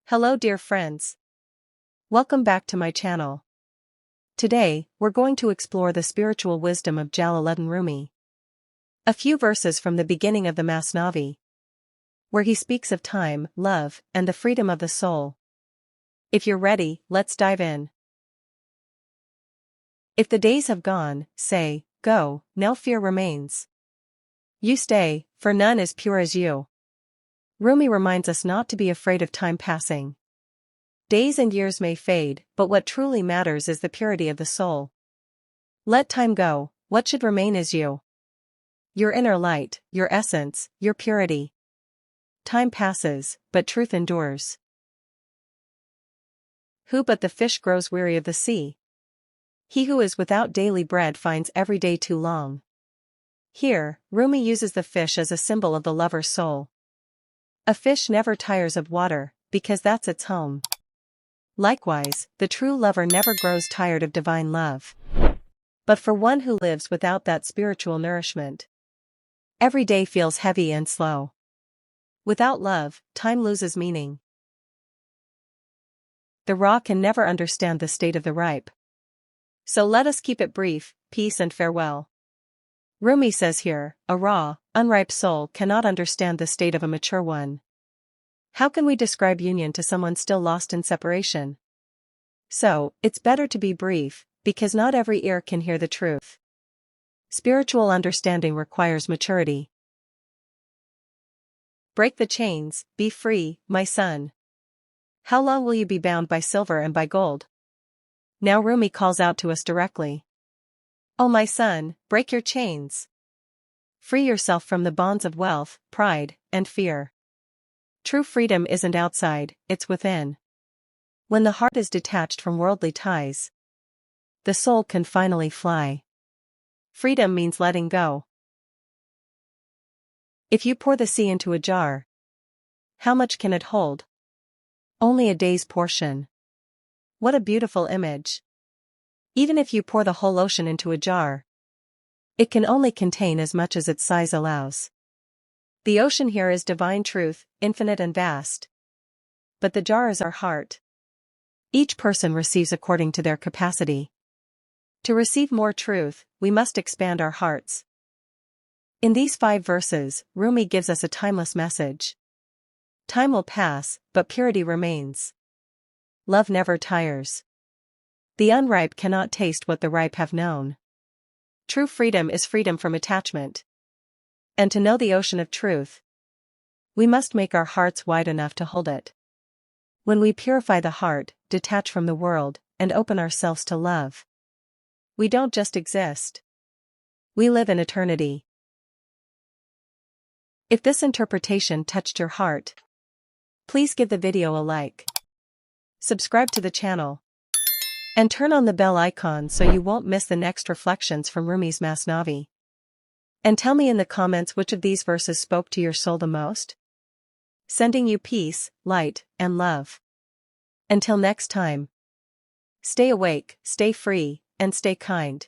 Hello dear friends. Welcome back to my channel. Today, we're going to explore the spiritual wisdom of Jalálu'ddín Rumi. A few verses from the beginning of the Masnavi, where he speaks of time, love, and the freedom of the soul. If you're ready, let's dive in. If the days have gone, say, go, no fear remains. You stay, for none is pure as you. Rumi reminds us not to be afraid of time passing. Days and years may fade, but what truly matters is the purity of the soul. Let time go, what should remain is you. Your inner light, your essence, your purity. Time passes, but truth endures. Who but the fish grows weary of the sea? He who is without daily bread finds every day too long. Here, Rumi uses the fish as a symbol of the lover's soul. A fish never tires of water, because that's its home. Likewise, the true lover never grows tired of divine love. But for one who lives without that spiritual nourishment, every day feels heavy and slow. Without love, time loses meaning. The raw can never understand the state of the ripe. So let us keep it brief, peace and farewell. Rumi says here, a raw, unripe soul cannot understand the state of a mature one. How can we describe union to someone still lost in separation? So, it's better to be brief, because not every ear can hear the truth. Spiritual understanding requires maturity. Break the chains, be free, my son. How long will you be bound by silver and by gold? Now Rumi calls out to us directly. O my son, break your chains. Free yourself from the bonds of wealth, pride, and fear. True freedom isn't outside, it's within. When the heart is detached from worldly ties, the soul can finally fly. Freedom means letting go. If you pour the sea into a jar, how much can it hold? Only a day's portion. What a beautiful image. Even if you pour the whole ocean into a jar, it can only contain as much as its size allows. The ocean here is divine truth, infinite and vast. But the jar is our heart. Each person receives according to their capacity. To receive more truth, we must expand our hearts. In these 5 verses, Rumi gives us a timeless message. Time will pass, but purity remains. Love never tires. The unripe cannot taste what the ripe have known. True freedom is freedom from attachment. And to know the ocean of truth, we must make our hearts wide enough to hold it. When we purify the heart, detach from the world, and open ourselves to love, we don't just exist. We live in eternity. If this interpretation touched your heart, please give the video a like. Subscribe to the channel. And turn on the bell icon so you won't miss the next reflections from Rumi's Masnavi. And tell me in the comments which of these verses spoke to your soul the most. Sending you peace, light, and love. Until next time. Stay awake, stay free, and stay kind.